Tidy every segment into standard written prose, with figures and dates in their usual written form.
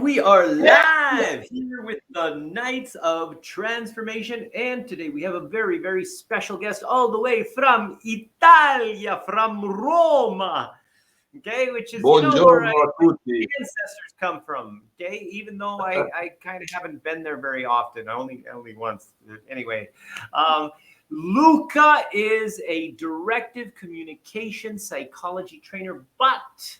And we are live here with the Knights of Transformation. And today we have a very, very special guest all the way from Italia, from Roma. Okay, which is, where Buongiorno a my tutti. ancestors come from. Okay, even though I kind of haven't been there very often, only once. Anyway, Luca is a directive communication psychology trainer, but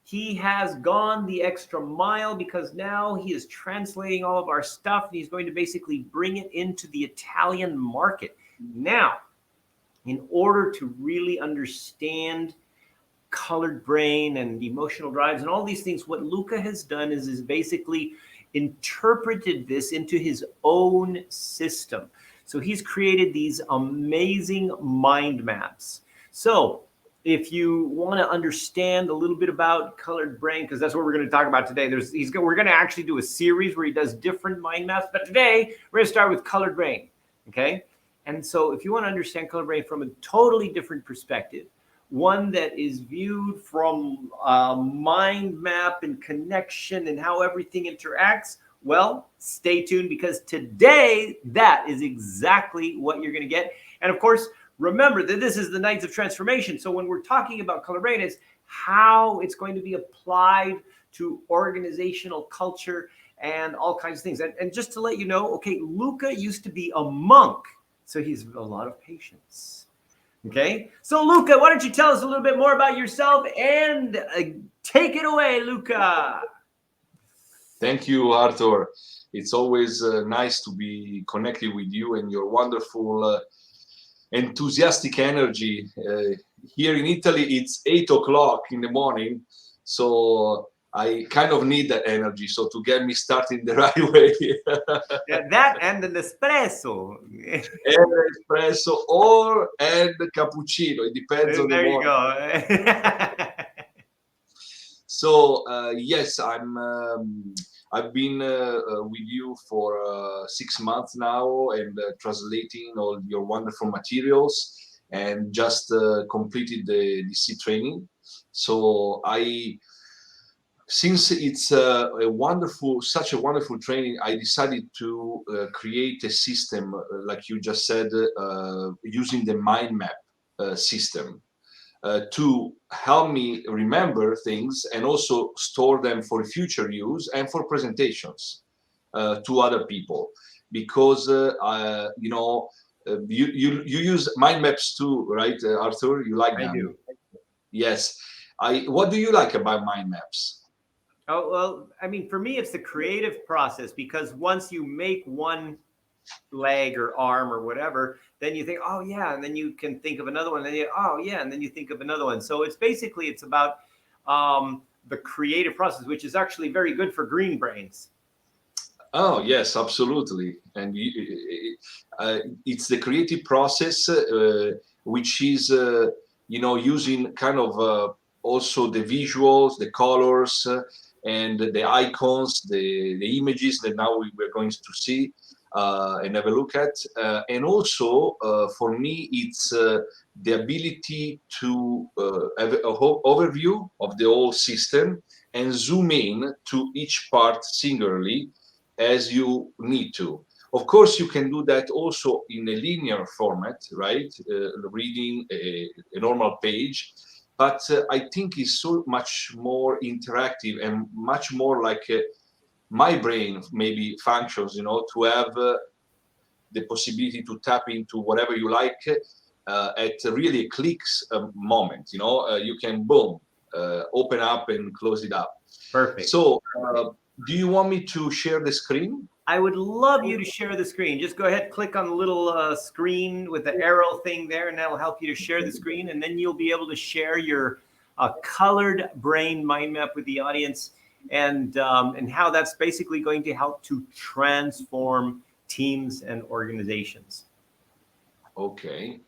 he has gone the extra mile because now he is translating all of our stuff and he's going to basically bring it into the Italian market. Now, in order to really understand colored brain and emotional drives and all these things, what Luca has done is basically interpreted this into his own system. So he's created these amazing mind maps. So if you want to understand a little bit about colored brain, because that's what we're going to talk about today, we're going to actually do a series where he does different mind maps, but today we're going to start with colored brain. Okay, and so if you want to understand colored brain from a totally different perspective, one that is viewed from a mind map and connection and how everything interacts, well, stay tuned, because today that is exactly what you're going to get. And of course, remember that this is the Knights of Transformation. So when we're talking about color brain, it's how it's going to be applied to organizational culture and all kinds of things. And just to let you know, okay, Luca used to be a monk, so he's a lot of patience. Okay, so Luca, why don't you tell us a little bit more about yourself and take it away, Luca. Thank you, Arthur. It's always nice to be connected with you and your wonderful, enthusiastic energy. Here in Italy, it's 8 o'clock in the morning, so I kind of need that energy. So to get me started the right way. Yeah, that and an espresso. And espresso and cappuccino. It depends on the morning. There you go. So yes, I've been with you for 6 months now, and translating all your wonderful materials, and just completed the DC training. So since it's such a wonderful training, I decided to create a system, like you just said, using the mind map system. To help me remember things and also store them for future use and for presentations to other people, because you use mind maps too, right, Arthur? You like them? I do. Yes. What do you like about mind maps? Oh, well, I mean, for me, it's the creative process, because once you make one leg or arm or whatever, then you think, oh yeah, and then you can think of another one, and oh yeah, and then you think of another one. So it's about the creative process, which is actually very good for green brains. Oh yes, absolutely. And it's the creative process, which is using kind of also the visuals, the colors, and the icons, the images that now we're going to see and have a look at. And also, for me, it's the ability to have an overview of the whole system and zoom in to each part singularly as you need to. Of course, you can do that also in a linear format, right? Reading a normal page. But I think it's so much more interactive and much more like my brain maybe functions, to have the possibility to tap into whatever you like at really a clicks moment. You can boom, open up and close it up. Perfect. So, do you want me to share the screen? I would love you to share the screen. Just go ahead, click on the little screen with the arrow thing there, and that'll help you to share the screen. And then you'll be able to share your colored brain mind map with the audience, and how that's basically going to help to transform teams and organizations. Okay.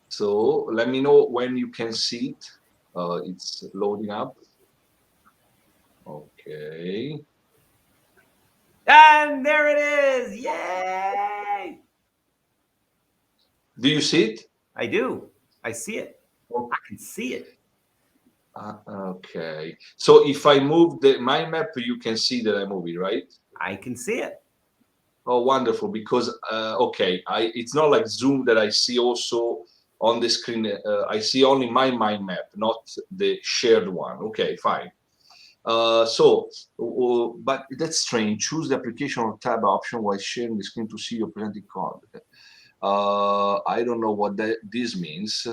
So let me know when you can see it. It's loading up. Okay. And there it is. Yay! Do you see it? I do. I see it. I can see it. Okay. So if I move the mind map, you can see that I'm moving, right? I can see it. Oh, wonderful. Because okay, it's not like Zoom that I see also on the screen. I see only my mind map, not the shared one. Okay, fine. But that's strange. Choose the application or tab option while sharing the screen to see your presented content. I don't know what this means.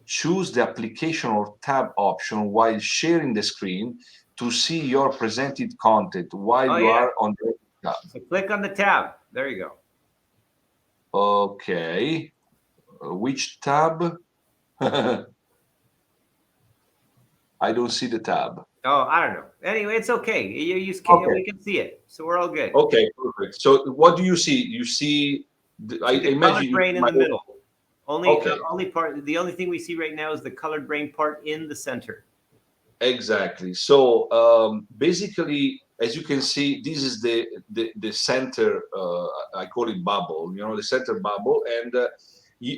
Choose the application or tab option while sharing the screen to see your presented content while Oh you yeah. are on the tab. So click on the tab. There you go. Okay. Which tab? I don't see the tab. Oh, I don't know. Anyway, it's okay. Okay. We can see it, so we're all good. Okay, perfect. So what do you see? You see, I See the colored imagine you brain see in my. the middle. Okay, The only thing we see right now is the colored brain part in the center. exactly. So basically, as you can see, this is the center. I call it bubble. You know, the center bubble, and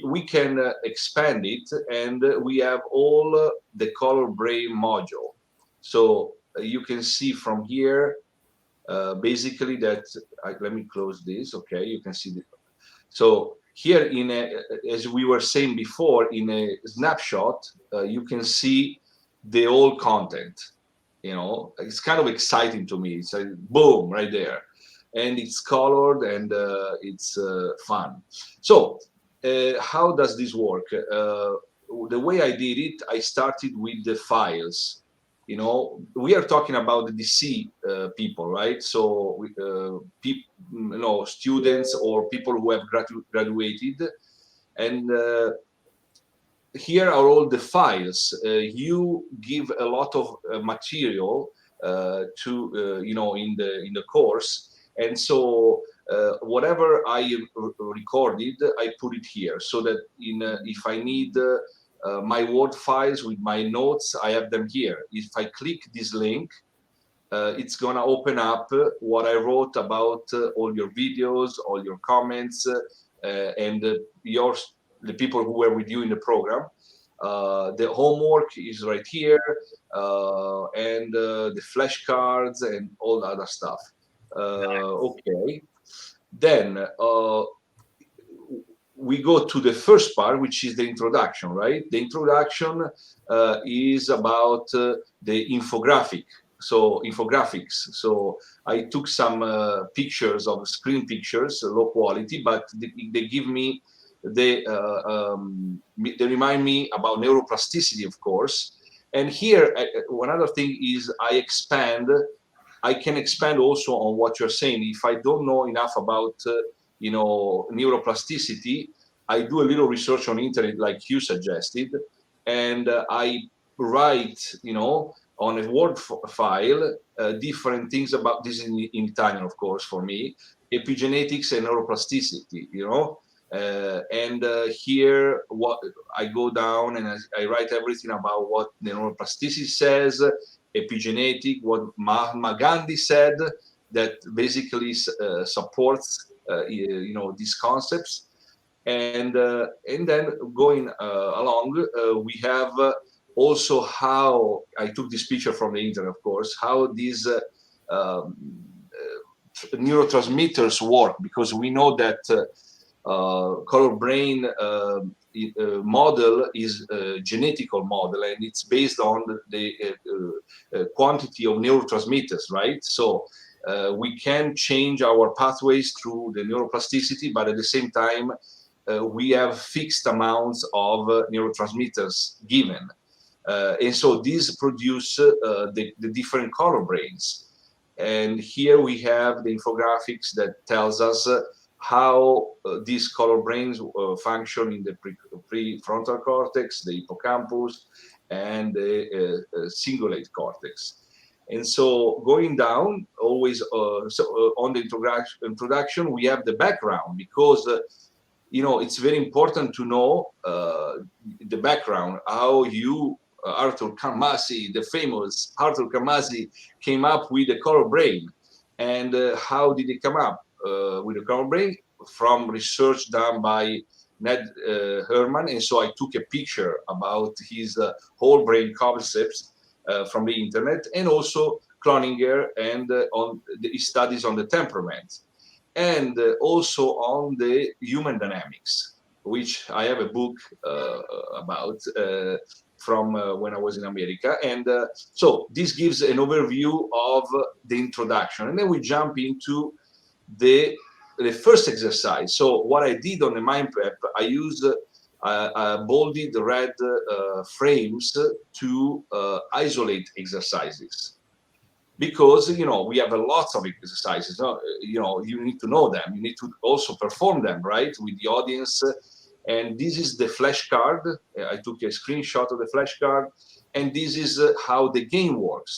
we can expand it, and we have all the color brain module. So you can see from here, basically that. Let me close this. Okay, you can see the. So here, as we were saying before, in a snapshot, you can see the whole content. You know, it's kind of exciting to me. It's like boom right there, and it's colored and it's fun. So how does this work? The way I did it, I started with the files. You know, we are talking about the DC people, right? So you know, students or people who have graduated, and here are all the files. You give a lot of material to you know, in the course, and so whatever I recorded, I put it here so that in if I need my Word files with my notes, I have them here. If I click this link, it's gonna open up what I wrote about all your videos, all your comments, and yours, the people who were with you in the program. The homework is right here, and the flashcards and all the other stuff. Okay, then we go to the first part, which is the introduction, right? The introduction is about the infographic. So infographics. So I took some pictures of screen pictures, low quality, but they give me they remind me about neuroplasticity, of course. And here, one other thing is I can expand also on what you're saying. If I don't know enough about, you know, neuroplasticity, I do a little research on internet, like you suggested, and I write, you know, on a Word file, different things about this in Italian, of course, for me, epigenetics and neuroplasticity, you know. And here, what I go down and I write everything about what the neuroplasticity says, epigenetic, what Mahatma Gandhi said, that basically supports you know, these concepts, and then going along, we have also how I took this picture from the internet, of course, how these um, neurotransmitters work, because we know that color brain model is a genetical model, and it's based on the quantity of neurotransmitters, right? So we can change our pathways through the neuroplasticity, but at the same time, we have fixed amounts of neurotransmitters given. And so these produce the different color brains. And here we have the infographics that tells us how these color brains function in the prefrontal cortex, the hippocampus, and the cingulate cortex. And so going down, always on the introduction, we have the background, because you know, it's very important to know the background, how you, Arthur Kamasi, the famous Arthur Kamasi, came up with the color brain. And how did he come up with the color brain? From research done by Ned Herman, and so I took a picture about his whole brain concepts from the internet, and also Cloninger and on the studies on the temperament, and also on the human dynamics, which I have a book about from when I was in America. And so this gives an overview of the introduction, and then we jump into the first exercise. So what I did on the mind prep, I used bolded red frames to isolate exercises, because we have a lot of exercises. You need to know them, you need to also perform them right with the audience. And this is the flashcard. I took a screenshot of the flashcard, and this is how the game works.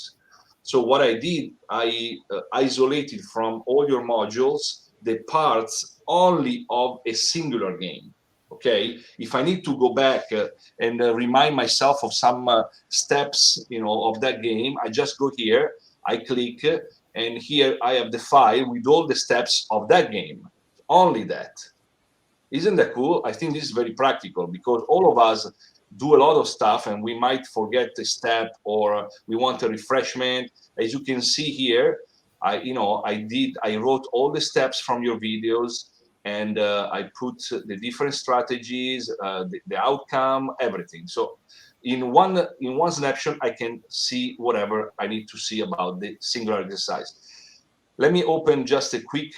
So what I did, I isolated from all your modules the parts only of a singular game. Okay, if I need to go back and remind myself of some steps of that game, I just go here, I click, and here I have the file with all the steps of that game. Only that. Isn't that cool? I think this is very practical, because all of us do a lot of stuff and we might forget a step, or we want a refreshment. As you can see here, I wrote all the steps from your videos, and I put the different strategies, the outcome, everything. So in one snapshot, I can see whatever I need to see about the singular exercise. Let me open just a quick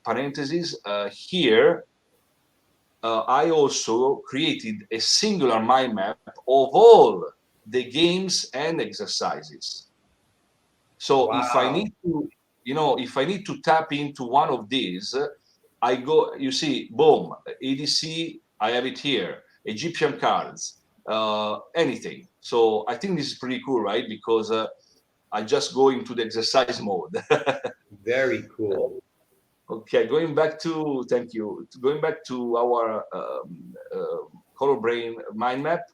parenthesis here. I also created a singular mind map of all the games and exercises. So Wow. if I need to tap into one of these, I go, you see, boom, EDC, I have it here, Egyptian cards, anything. So I think this is pretty cool, right? Because I just go into the exercise mode. Very cool. Okay, thank you. Going back to our color brain mind map.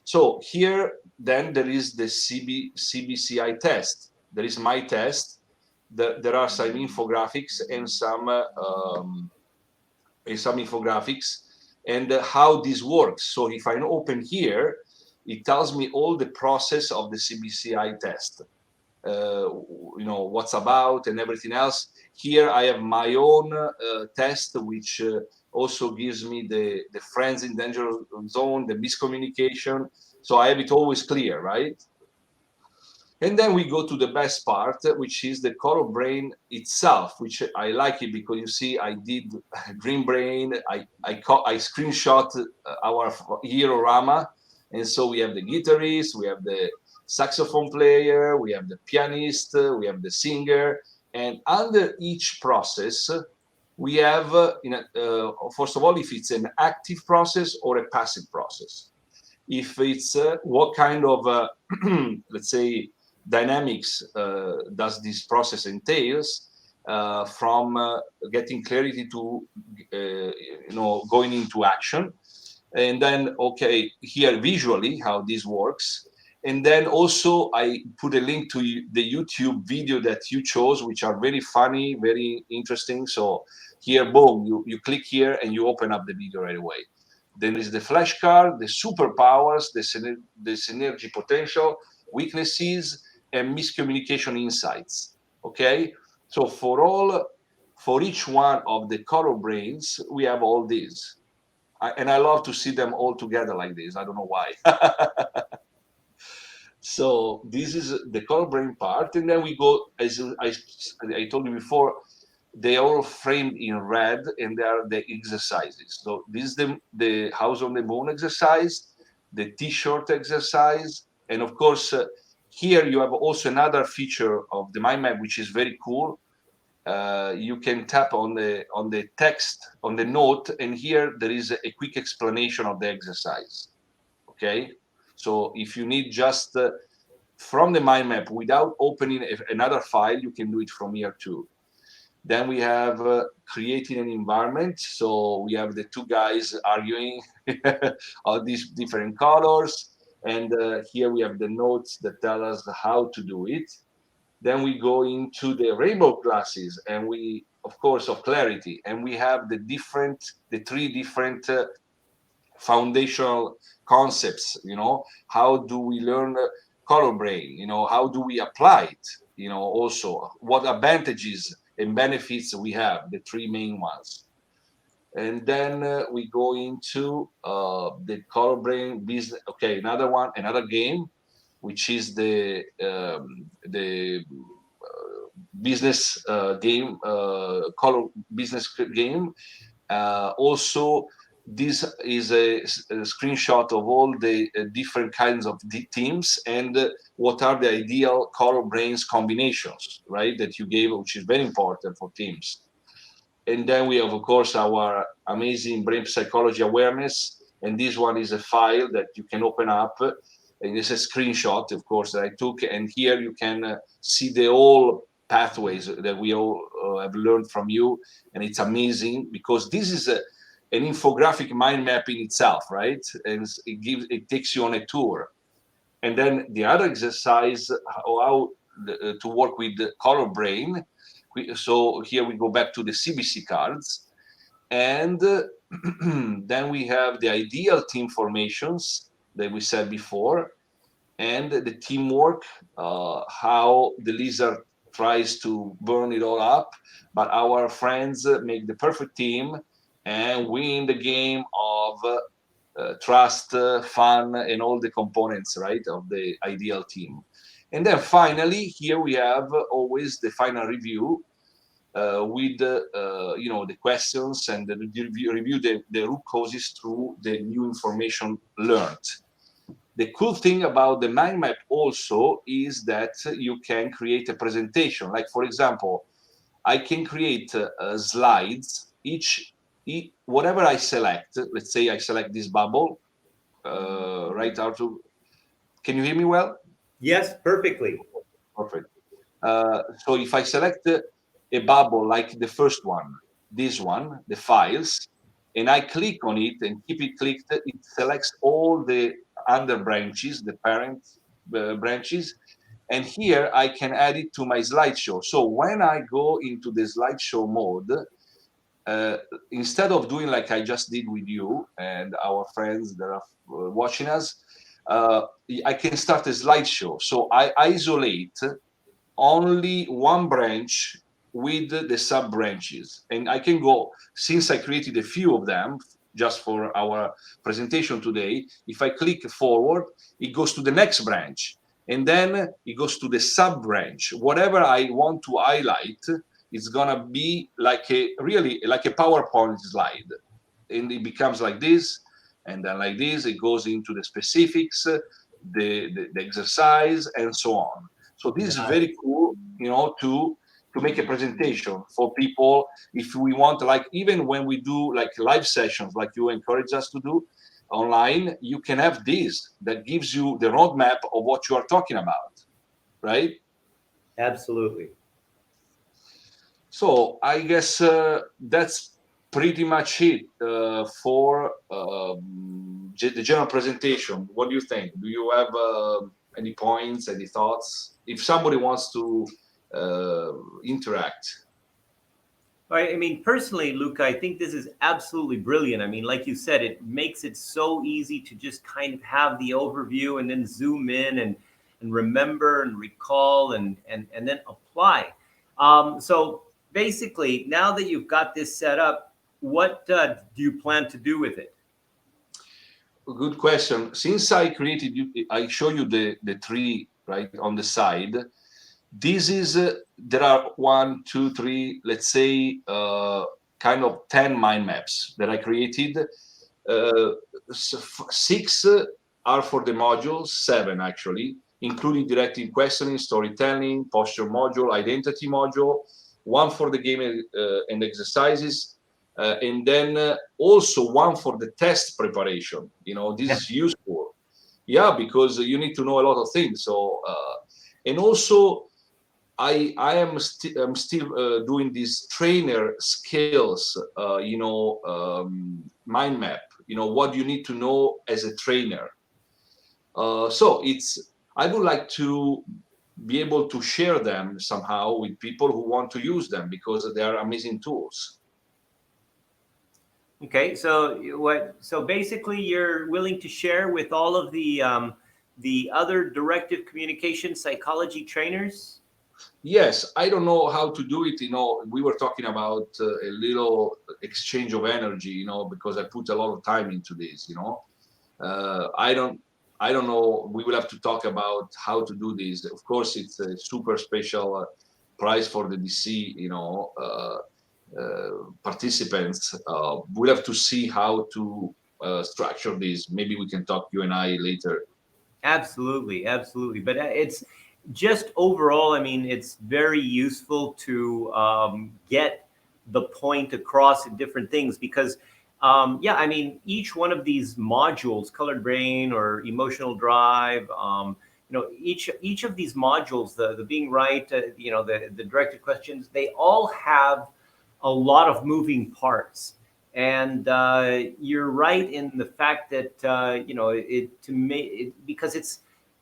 So here, then there is the CBCI test. There is my test. There are some infographics and some and how this works. So if I open here, it tells me all the process of the CBCI test. What's about and everything else. Here I have my own test, which also gives me the friends in danger zone, the miscommunication. So I have it always clear, right? And then we go to the best part, which is the color brain itself, which I like it because you see I did green brain. I screenshot our hero-rama, and so we have the guitarist, we have the saxophone player, we have the pianist, we have the singer, and under each process we have first of all, if it's an active process or a passive process, if it's what kind of let's say dynamics does this process entails, from getting clarity to going into action. And then okay, here visually how this works. And then also I put a link to the YouTube video that you chose, which are very funny, very interesting. So here, boom, you click here and you open up the video right away. Then there's the flashcard, the superpowers, the synergy potential, weaknesses, and miscommunication insights. Okay, so for each one of the color brains, we have all these. And I love to see them all together like this. I don't know why. So this is the color brain part, and then we go, as I told you before, they are all framed in red, and they are the exercises. So this is the house on the moon exercise, the t-shirt exercise, and of course here you have also another feature of the mind map, which is very cool. You can tap on the text on the note, and here there is a quick explanation of the exercise. Okay, so if you need just from the mind map without opening another file, you can do it from here too. Then we have creating an environment. So we have the two guys arguing all these different colors. And here we have the notes that tell us how to do it. Then we go into the rainbow classes, and we of course, of clarity, and we have the three different foundational concepts. How do we learn color brain? How do we apply it? Also what advantages and benefits we have, the three main ones. And then we go into the color brain business. Okay, another game, which is the business game, color business game. Also, this is a screenshot of all the different kinds of teams and what are the ideal color brains combinations, right? That you gave, which is very important for teams. And then we have, of course, our amazing brain psychology awareness. And this one is a file that you can open up. And it's a screenshot, of course, that I took. And here you can see the whole pathways that we all have learned from you. And it's amazing because this is an infographic mind map in itself, right? And it takes you on a tour. And then the other exercise, how to work with the color brain. So here we go back to the CBC cards. And then we have the ideal team formations that we said before, and the teamwork, how the lizard tries to burn it all up, but our friends make the perfect team and win the game of trust, fun, and all the components, right, of the ideal team. And then finally, here we have always the final review with the questions and the review the root causes through the new information learned. The cool thing about the mind map also is that you can create a presentation. Like, for example, I can create slides. Whatever I select, let's say I select this bubble, right, Arthur? Can you hear me well? Yes, perfectly. Perfect. So if I select a bubble like the first one, this one, the files, and I click on it and keep it clicked, it selects all the under branches, the parent branches, and here I can add it to my slideshow. So when I go into the slideshow mode, instead of doing like I just did with you and our friends that are watching us, I can start a slideshow. So I isolate only one branch with the sub branches, and I can go, since I created a few of them just for our presentation today. If I click forward, it goes to the next branch, and then it goes to the sub branch. Whatever I want to highlight, it's gonna be like a PowerPoint slide, and it becomes like this, and then like this, it goes into the specifics, the exercise, and so on. So this is very cool, to make a presentation for people. If we want, like, even when we do like live sessions, like you encourage us to do online, you can have this that gives you the roadmap of what you are talking about, right? Absolutely. So I guess that's pretty much it for the general presentation. What do you think? Do you have any points, any thoughts? If somebody wants to interact. I mean, personally, Luca, I think this is absolutely brilliant. I mean, like you said, it makes it so easy to just kind of have the overview and then zoom in and remember and recall and then apply. So basically, now that you've got this set up, what do you plan to do with it? Good question. Since I created, I show you the tree right on the side. This is there are 1, 2, 3, let's say kind of 10 mind maps that I created. 6 are for the modules, 7 actually, including directing questioning, storytelling, posture module, identity module, 1 for the game and exercises, and then also 1 for the test preparation. This is useful. Yeah, because you need to know a lot of things. So, and also I am I'm still doing this trainer skills, mind map. What you need to know as a trainer. So I would like to be able to share them somehow with people who want to use them, because they are amazing tools. Okay, so so basically, you're willing to share with all of the other directive communication psychology trainers. Yes, I don't know how to do it. We were talking about a little exchange of energy, because I put a lot of time into this. I don't know. We will have to talk about how to do this. Of course, it's a super special prize for the DC, participants. We'll have to see how to structure this. Maybe we can talk, you and I, later. Absolutely, absolutely. But it's just overall, I mean, it's very useful to get the point across in different things because, yeah, I mean, each one of these modules, colored brain or emotional drive, each of these modules, the being right, the directed questions, they all have a lot of moving parts. And you're right in the fact that it to me because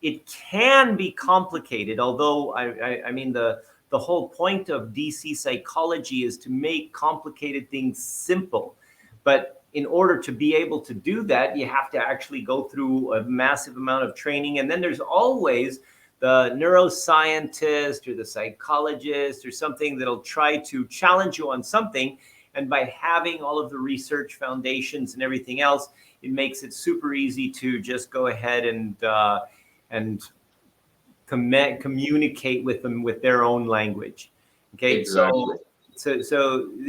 it can be complicated. Although I mean the whole point of DC psychology is to make complicated things simple. But in order to be able to do that, you have to actually go through a massive amount of training. And then there's always the neuroscientist or the psychologist or something that'll try to challenge you on something. And by having all of the research foundations and everything else, it makes it super easy to just go ahead and communicate with them with their own language. Okay, Exactly.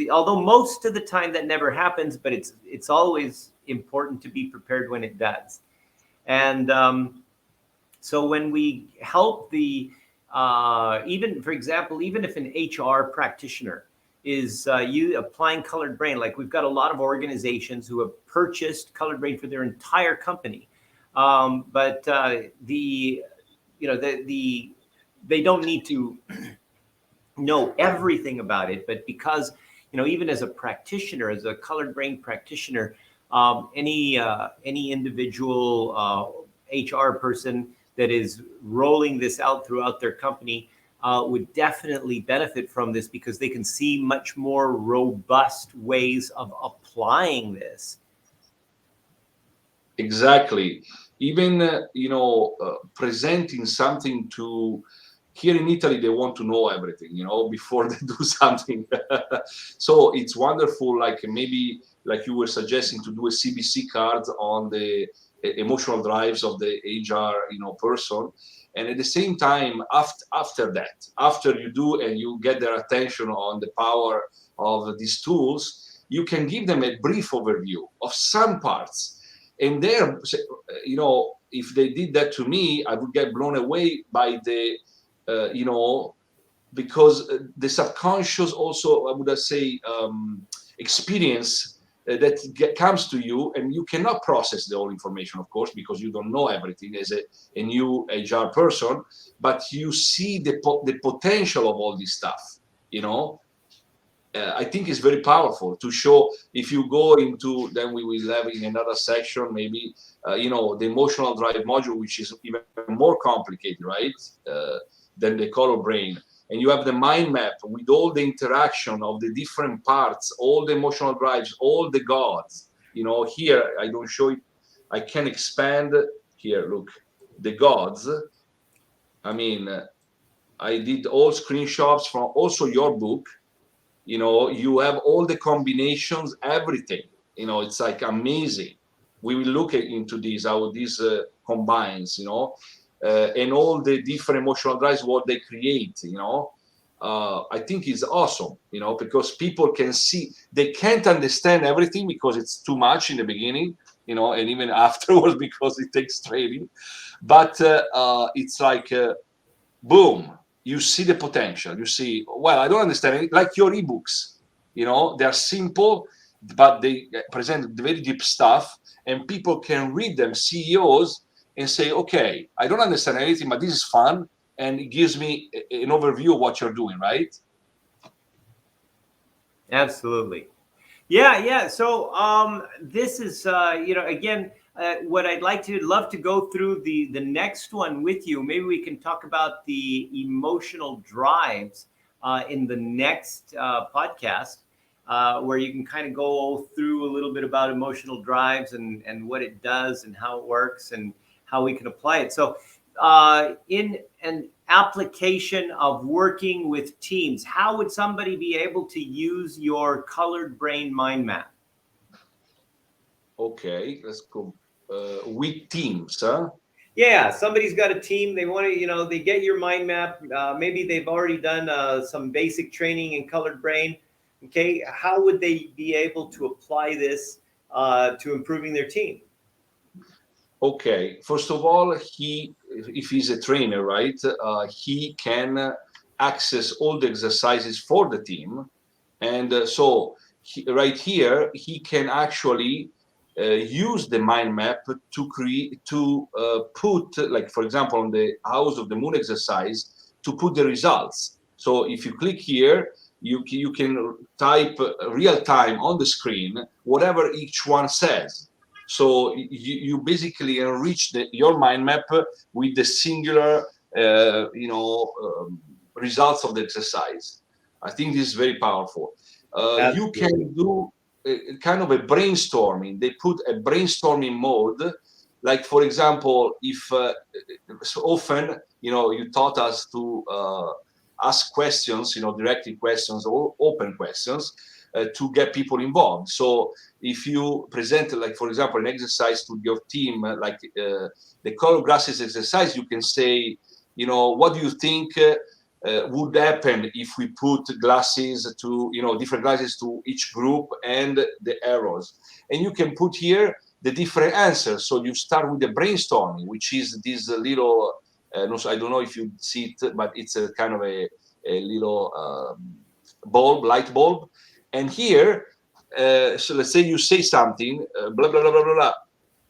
although most of the time that never happens, but it's always important to be prepared when it does. And so when we help even for example, even if an HR practitioner is you applying colored brain, like we've got a lot of organizations who have purchased colored brain for their entire company, but they don't need to know everything about it. But because even as a practitioner, as a colored brain practitioner, any individual HR person that is rolling this out throughout their company would definitely benefit from this because they can see much more robust ways of applying this. Exactly. Even presenting something to, here in Italy, they want to know everything, before they do something. So it's wonderful, like maybe like you were suggesting, to do a CBC card on the emotional drives of the HR, person. And at the same time, after you do and you get their attention on the power of these tools, you can give them a brief overview of some parts. And there, if they did that to me, I would get blown away by the, because the subconscious also, I would say, experience that comes to you, and you cannot process the whole information, of course, because you don't know everything as a new HR person, but you see the potential of all this stuff, I think it's very powerful to show. If you go into, then we will have in another section maybe, the emotional drive module, which is even more complicated, right, than the color brain. And you have the mind map with all the interaction of the different parts, all the emotional drives, all the gods. Here I don't show it. I can expand here. Look, the gods. I mean, I did all screenshots from also your book. You have all the combinations, everything. It's like amazing. We will look into this, how this combines, and all the different emotional drives, what they create. I think it's awesome, because people can see. They can't understand everything because it's too much in the beginning, and even afterwards because it takes training. But it's like boom, you see the potential. You see, well, I don't understand it. Like your ebooks, they're simple, but they present very deep stuff, and people can read them, CEOs, and say, okay, I don't understand anything, but this is fun, and it gives me an overview of what you're doing, right? Absolutely. Yeah, yeah. So this is again, what I'd love to go through the next one with you. Maybe we can talk about the emotional drives in the next podcast, where you can kind of go through a little bit about emotional drives and what it does and how it works and how we can apply it. So, in an application of working with teams, how would somebody be able to use your colored brain mind map? Okay, let's go with teams, huh? Yeah, somebody's got a team. They want to, they get your mind map. Maybe they've already done some basic training in colored brain. Okay, how would they be able to apply this to improving their team? Okay, first of all, if he's a trainer, right, he can access all the exercises for the team, and right here he can actually use the mind map to create put, like for example, on the House of the Moon exercise, to put the results. So if you click here, you can type real time on the screen whatever each one says. So you basically enrich your mind map with the singular, results of the exercise. I think this is very powerful. You Absolutely. can do kind of a brainstorming. They put a brainstorming mode, like for example, if so often you taught us to ask questions, directly questions or open questions to get people involved. So if you present, like for example, an exercise to your team, the color glasses exercise, you can say, what do you think would happen if we put glasses to, different glasses to each group and the arrows. And you can put here the different answers. So you start with the brainstorming, which is this little, I don't know if you see it, but it's a kind of a little light bulb. And here, so let's say you say something, blah, blah, blah, blah, blah, blah.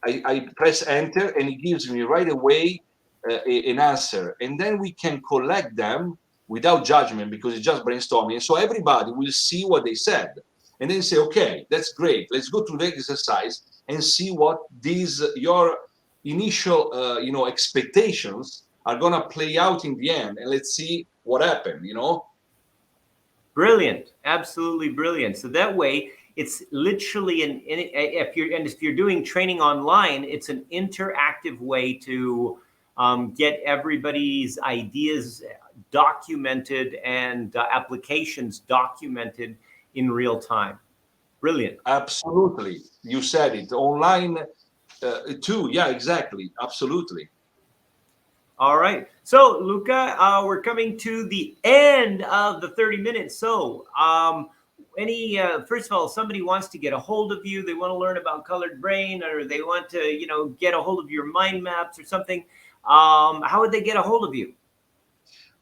I press enter and it gives me right away an answer. And then we can collect them without judgment because it's just brainstorming. So everybody will see what they said. And then say, okay, that's great. Let's go to the exercise and see what these your initial expectations are gonna play out in the end. And let's see what happened. Brilliant, absolutely brilliant. So that way, it's literally if you're doing training online, it's an interactive way to get everybody's ideas documented and applications documented in real time. Brilliant. Absolutely. You said it. Online too. Yeah, exactly. Absolutely. All right. So, Luca, we're coming to the end of the 30 minutes. So, first of all, somebody wants to get a hold of you, they want to learn about colored brain, or they want to, get a hold of your mind maps or something. How would they get a hold of you?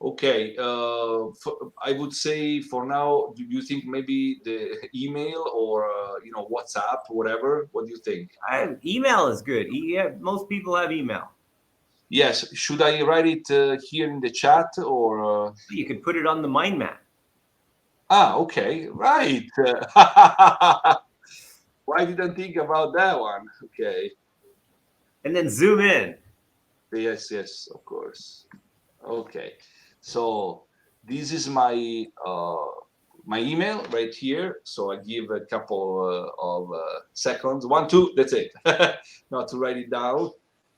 Okay. I would say for now, do you think maybe the email or, WhatsApp, whatever? What do you think? Email is good. Yeah, most people have email. Yes. Should I write it here in the chat or? You could put it on the mind map. Okay. Right. Why didn't think about that one? Okay. And then zoom in. Yes, yes, of course. Okay. So this is my email right here. So I give a couple of seconds, 1, 2, that's it. Not to write it down.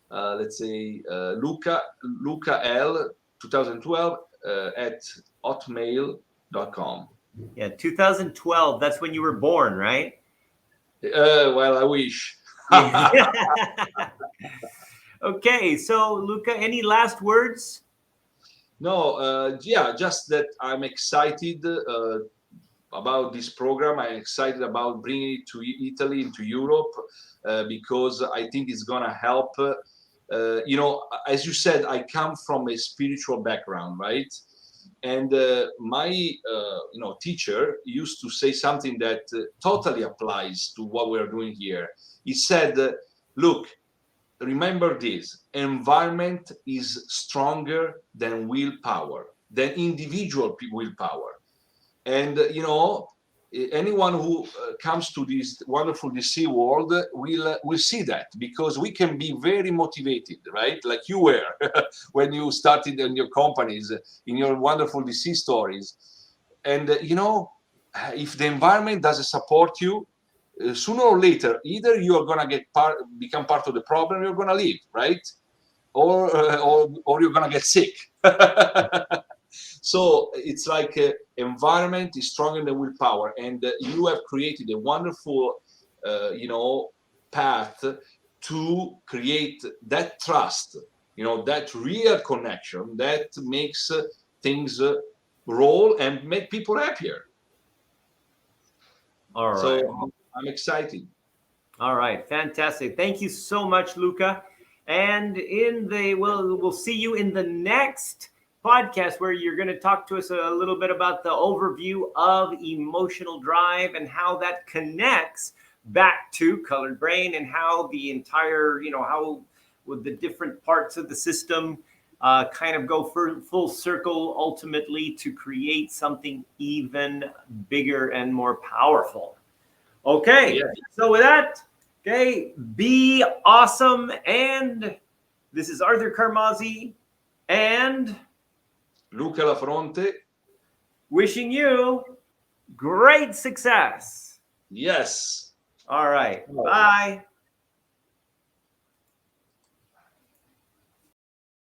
Let's say Luca L 2012 at hotmail.com. Yeah, 2012. That's when you were born, right? Well, I wish. Yeah. Okay, so Luca, any last words? No, yeah, just that I'm excited about this program. I'm excited about bringing it to Italy, into Europe, because I think it's gonna help. As you said, I come from a spiritual background, right? And my teacher used to say something that totally applies to what we're doing here. He said, "Look, remember this: environment is stronger than willpower, than individual willpower." And anyone who comes to this wonderful DC world will see that, because we can be very motivated, right? Like you were when you started in your companies, in your wonderful DC stories. And if the environment doesn't support you, sooner or later, either you are gonna become part of the problem, you're gonna leave, right? Or you're gonna get sick. So it's like environment is stronger than willpower, and you have created a wonderful, path to create that trust, that real connection that makes things roll and make people happier. All So right. I'm excited. All right. Fantastic. Thank you so much, Luca. And we'll see you in the next podcast, where you're going to talk to us a little bit about the overview of emotional drive and how that connects back to Colored Brain, and how the entire, how with the different parts of the system kind of go full circle ultimately to create something even bigger and more powerful. Okay. Yeah. So with that, okay, be awesome. And this is Arthur Carmazzi and Luca Lafronte. wishing you great success. Yes. All right. Bye.